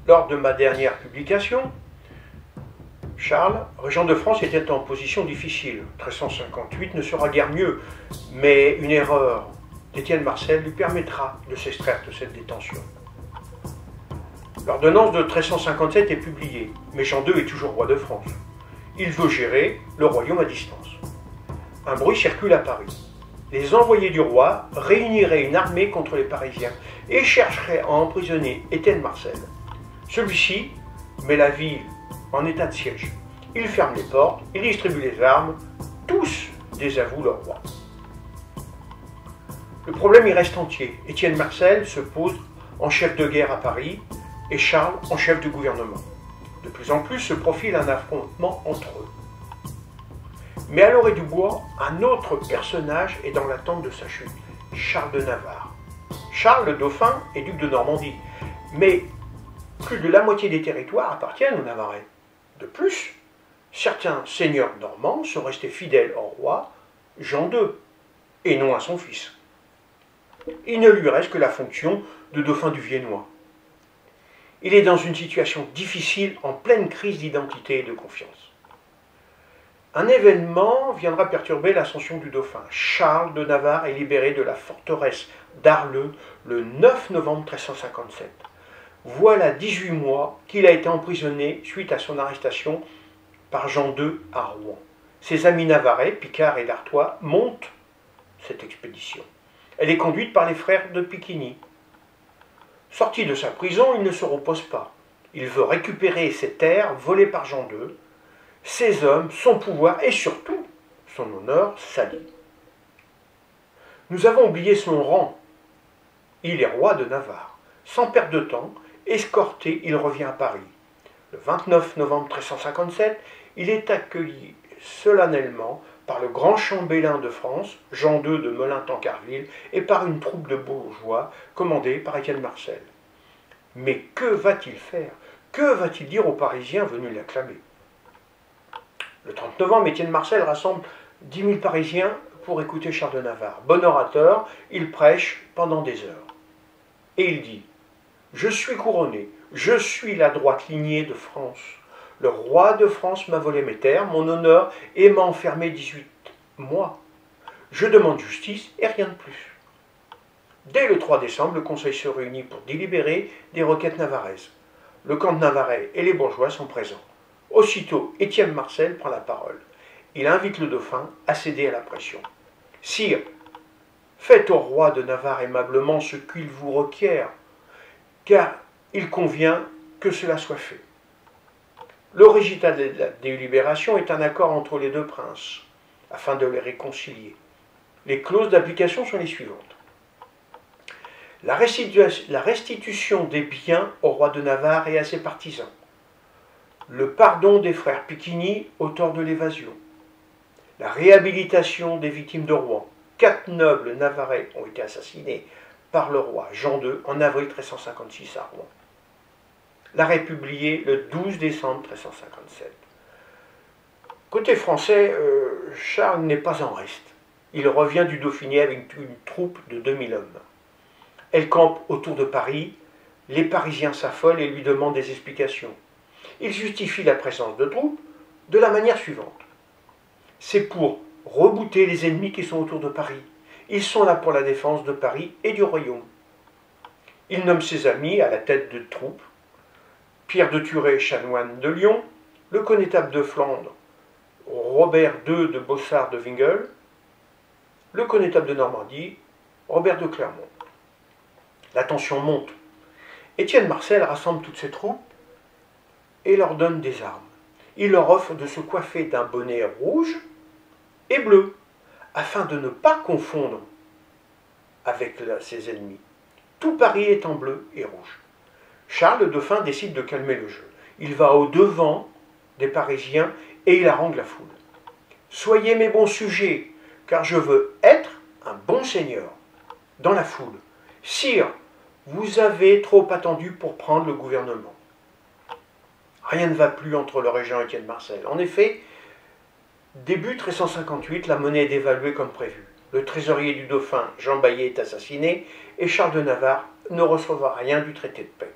Lors de ma dernière publication, Charles, régent de France, était en position difficile. 1358 ne sera guère mieux, mais une erreur d'Étienne Marcel lui permettra de s'extraire de cette détention. L'ordonnance de 1357 est publiée, mais Jean II est toujours roi de France. Il veut gérer le royaume à distance. Un bruit circule à Paris. Les envoyés du roi réuniraient une armée contre les Parisiens et chercheraient à emprisonner Étienne Marcel. Celui-ci met la ville en état de siège. Il ferme les portes, il distribue les armes, tous désavouent leur roi. Le problème y reste entier. Étienne Marcel se pose en chef de guerre à Paris et Charles en chef de gouvernement. De plus en plus se profile un affrontement entre eux. Mais à l'orée du bois, un autre personnage est dans l'attente de sa chute, Charles de Navarre. Charles le Dauphin est duc de Normandie, mais plus de la moitié des territoires appartiennent aux Navarrais. De plus, certains seigneurs normands sont restés fidèles au roi Jean II, et non à son fils. Il ne lui reste que la fonction de dauphin du Viennois. Il est dans une situation difficile, en pleine crise d'identité et de confiance. Un événement viendra perturber l'ascension du dauphin. Charles de Navarre est libéré de la forteresse d'Arleux le 9 novembre 1357. Voilà 18 mois qu'il a été emprisonné suite à son arrestation par Jean II à Rouen. Ses amis navarrais, Picard et d'Artois, montent cette expédition. Elle est conduite par les frères de Piquigny. Sorti de sa prison, il ne se repose pas. Il veut récupérer ses terres volées par Jean II, ses hommes, son pouvoir et surtout son honneur sali. Nous avons oublié son rang. Il est roi de Navarre. Sans perdre de temps, escorté, il revient à Paris. Le 29 novembre 1357, il est accueilli solennellement par le grand chambellan de France, Jean II de Melun-Tancarville, et par une troupe de bourgeois commandée par Étienne Marcel. Mais que va-t-il faire? Que va-t-il dire aux Parisiens venus l'acclamer? Le 30 novembre, Étienne Marcel rassemble 10 000 Parisiens pour écouter Charles de Navarre. Bon orateur, il prêche pendant des heures. Et il dit: « Je suis couronné, je suis la droite lignée de France. Le roi de France m'a volé mes terres, mon honneur, et m'a enfermé 18 mois. Je demande justice et rien de plus. » Dès le 3 décembre, le Conseil se réunit pour délibérer des requêtes navarraises. Le camp de Navarrais et les bourgeois sont présents. Aussitôt, Étienne Marcel prend la parole. Il invite le dauphin à céder à la pression. « Sire, faites au roi de Navarre aimablement ce qu'il vous requiert, car il convient que cela soit fait. » Le résultat de la délibération est un accord entre les deux princes, afin de les réconcilier. Les clauses d'application sont les suivantes. La restitution des biens au roi de Navarre et à ses partisans. Le pardon des frères Piquigny, auteurs de l'évasion. La réhabilitation des victimes de Rouen. 4 nobles navarrais ont été assassinés par le roi Jean II en avril 1356 à Rouen. L'arrêt publié le 12 décembre 1357. Côté français, Charles n'est pas en reste. Il revient du Dauphiné avec une troupe de 2000 hommes. Elle campe autour de Paris. Les Parisiens s'affolent et lui demandent des explications. Il justifie la présence de troupes de la manière suivante. C'est pour rebouter les ennemis qui sont autour de Paris. Ils sont là pour la défense de Paris et du royaume. Il nomme ses amis à la tête de troupes. Pierre de Thurey, chanoine de Lyon, le connétable de Flandre, Robert II de Bossard de Wingel, le connétable de Normandie, Robert de Clermont. La tension monte. Étienne Marcel rassemble toutes ses troupes et leur donne des armes. Il leur offre de se coiffer d'un bonnet rouge et bleu, afin de ne pas confondre avec ses ennemis. Tout Paris est en bleu et rouge. Charles le Dauphin décide de calmer le jeu. Il va au-devant des Parisiens et il harangue la foule. « Soyez mes bons sujets, car je veux être un bon seigneur. » Dans la foule. « Sire, vous avez trop attendu pour prendre le gouvernement. » Rien ne va plus entre le régent et Étienne Marcel. En effet, début 1358, la monnaie est dévaluée comme prévu. Le trésorier du Dauphin, Jean Baillet, est assassiné et Charles de Navarre ne recevra rien du traité de paix.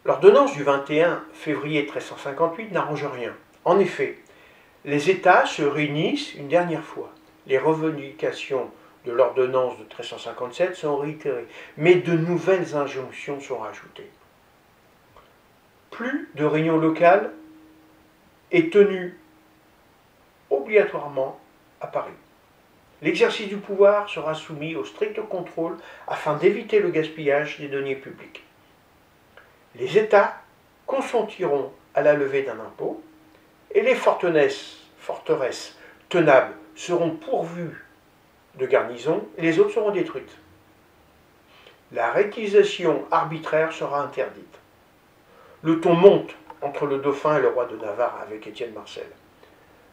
L'ordonnance du 21 février 1358 n'arrange rien. En effet, les États se réunissent une dernière fois. Les revendications de l'ordonnance de 1357 sont réitérées, mais de nouvelles injonctions sont rajoutées. Plus de réunions locales est tenue obligatoirement à Paris. L'exercice du pouvoir sera soumis au strict contrôle afin d'éviter le gaspillage des deniers publics. Les États consentiront à la levée d'un impôt et les forteresses tenables seront pourvues de garnisons et les autres seront détruites. La réquisition arbitraire sera interdite. Le ton monte entre le dauphin et le roi de Navarre avec Étienne Marcel.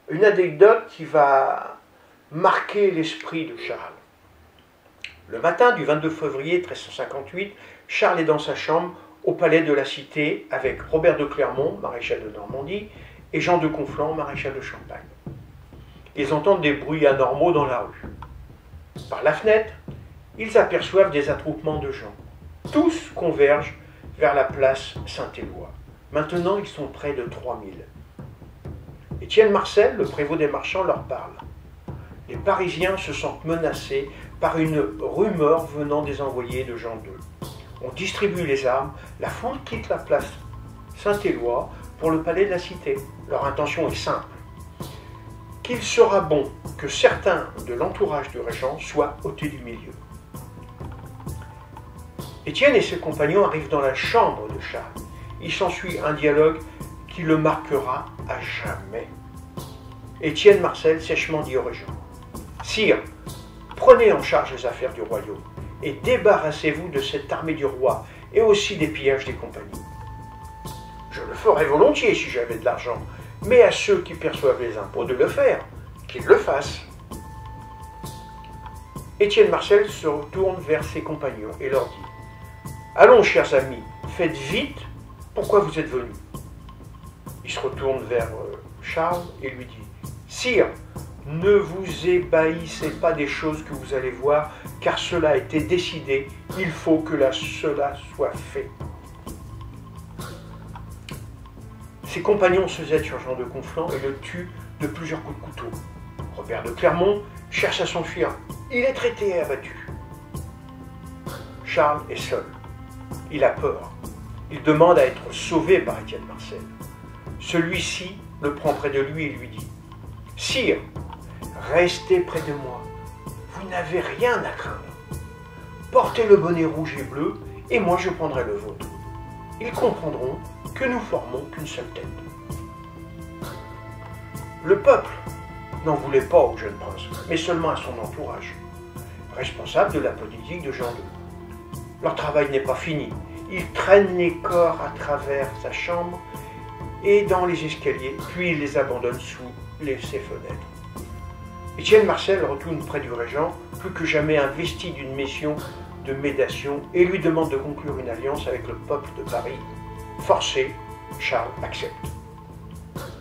Une anecdote qui va marquer l'esprit de Charles. Le matin du 22 février 1358, Charles est dans sa chambre au palais de la Cité avec Robert de Clermont, maréchal de Normandie, et Jean de Conflans, maréchal de Champagne. Ils entendent des bruits anormaux dans la rue. Par la fenêtre, ils aperçoivent des attroupements de gens. Tous convergent vers la place Saint-Éloi. Maintenant, ils sont près de 3000. Étienne Marcel, le prévôt des marchands, leur parle. Les Parisiens se sentent menacés par une rumeur venant des envoyés de Jean II. On distribue les armes, la foule quitte la place Saint-Éloi pour le palais de la Cité. Leur intention est simple. Qu'il sera bon que certains de l'entourage du régent soient ôtés du milieu. Étienne et ses compagnons arrivent dans la chambre de Charles. Il s'ensuit un dialogue qui le marquera à jamais. Étienne Marcel sèchement dit au régent : « Sire, prenez en charge les affaires du royaume et débarrassez-vous de cette armée du roi et aussi des pillages des compagnies. Je le ferais volontiers si j'avais de l'argent, mais à ceux qui perçoivent les impôts de le faire, qu'ils le fassent. » Étienne Marcel se retourne vers ses compagnons et leur dit : « Allons, chers amis, faites vite, pourquoi vous êtes venus ?» Il se retourne vers Charles et lui dit : « Sire, ne vous ébahissez pas des choses que vous allez voir, car cela a été décidé, il faut que cela soit fait. » Ses compagnons se jettent sur Jean de Conflans et le tuent de plusieurs coups de couteau. Robert de Clermont cherche à s'enfuir. Il est traité et abattu. Charles est seul. Il a peur. Il demande à être sauvé par Étienne Marcel. Celui-ci le prend près de lui et lui dit : « Sire, restez près de moi. Vous n'avez rien à craindre. Portez le bonnet rouge et bleu et moi je prendrai le vôtre. Ils comprendront que nous formons qu'une seule tête. » Le peuple n'en voulait pas au jeune prince, mais seulement à son entourage, responsable de la politique de Jean II. Leur travail n'est pas fini. Ils traînent les corps à travers sa chambre et dans les escaliers, puis ils les abandonnent sous ses fenêtres. Étienne Marcel retourne près du régent, plus que jamais investi d'une mission de médiation, et lui demande de conclure une alliance avec le peuple de Paris. Forcé, Charles accepte.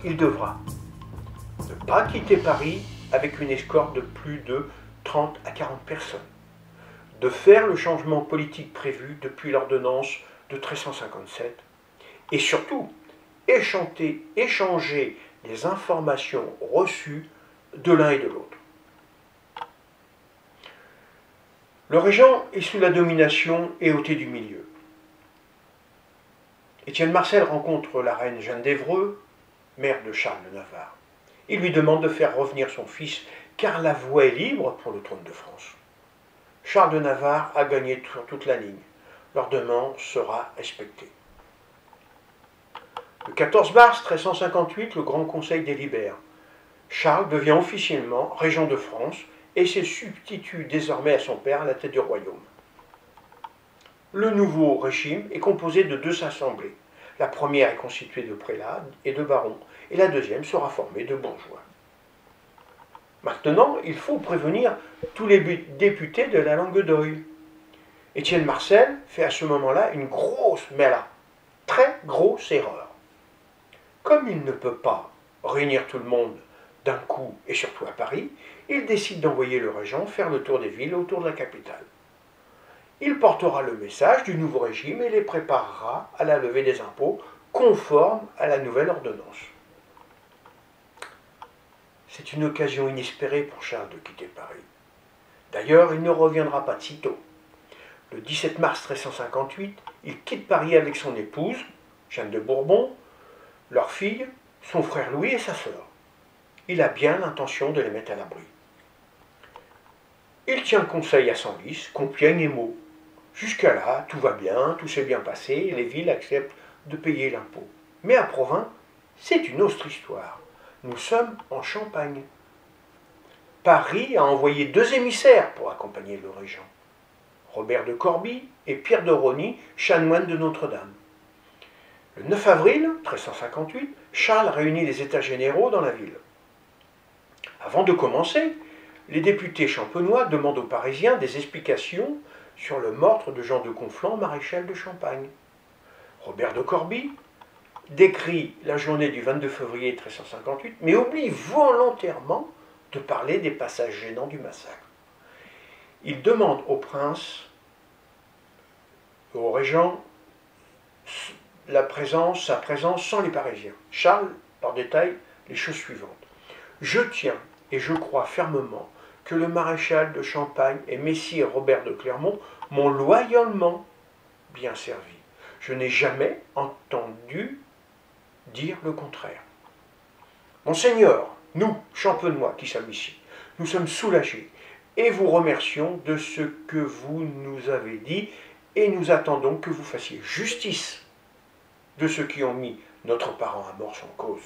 Il devra ne pas quitter Paris avec une escorte de plus de 30 à 40 personnes, de faire le changement politique prévu depuis l'ordonnance de 1357, et surtout échanger les informations reçues de l'un et de l'autre. Le régent est sous la domination et ôté du milieu. Étienne Marcel rencontre la reine Jeanne d'Évreux, mère de Charles de Navarre. Il lui demande de faire revenir son fils, car la voie est libre pour le trône de France. Charles de Navarre a gagné sur toute la ligne. Leur demande sera respectée. Le 14 mars 1358, le Grand Conseil délibère. Charles devient officiellement régent de France et se substitue désormais à son père à la tête du royaume. Le nouveau régime est composé de deux assemblées. La première est constituée de prélats et de barons, et la deuxième sera formée de bourgeois. Maintenant, il faut prévenir tous les députés de la Languedoc. Étienne Marcel fait à ce moment-là une grosse, mais là, très grosse erreur. Comme il ne peut pas réunir tout le monde d'un coup et surtout à Paris, il décide d'envoyer le régent faire le tour des villes autour de la capitale. Il portera le message du nouveau régime et les préparera à la levée des impôts conforme à la nouvelle ordonnance. C'est une occasion inespérée pour Charles de quitter Paris. D'ailleurs, il ne reviendra pas de sitôt. Le 17 mars 1358, il quitte Paris avec son épouse, Jeanne de Bourbon, leur fille, son frère Louis et sa sœur. Il a bien l'intention de les mettre à l'abri. Il tient conseil à Senlis, Compiègne et Meaux. Jusqu'à là, tout va bien, tout s'est bien passé, et les villes acceptent de payer l'impôt. Mais à Provins, c'est une autre histoire. Nous sommes en Champagne. Paris a envoyé 2 émissaires pour accompagner le régent. Robert de Corbie et Pierre de Rosny, chanoine de Notre-Dame. Le 9 avril 1358, Charles réunit les États généraux dans la ville. Avant de commencer, les députés champenois demandent aux Parisiens des explications sur le meurtre de Jean de Conflans, maréchal de Champagne. Robert de Corbie décrit la journée du 22 février 1358, mais oublie volontairement de parler des passages gênants du massacre. Il demande au prince, au régent, sa présence sans les Parisiens. Charles, par détail, les choses suivantes. Je tiens et je crois fermement que le maréchal de Champagne et messire Robert de Clermont m'ont loyalement bien servi. Je n'ai jamais entendu dire le contraire. Monseigneur, nous, champenois qui sommes ici, nous sommes soulagés et vous remercions de ce que vous nous avez dit et nous attendons que vous fassiez justice de ceux qui ont mis notre parent à mort sans cause.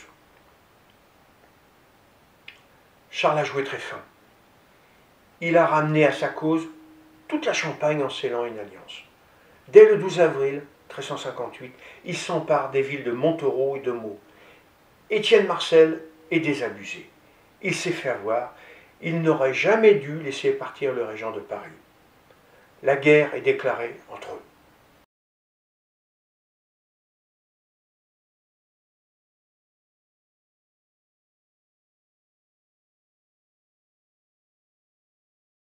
Charles a joué très fin. Il a ramené à sa cause toute la Champagne en scellant une alliance. Dès le 12 avril 1358, il s'empare des villes de Montauroux et de Meaux. Étienne Marcel est désabusé. Il s'est fait avoir. Il n'aurait jamais dû laisser partir le régent de Paris. La guerre est déclarée entre eux.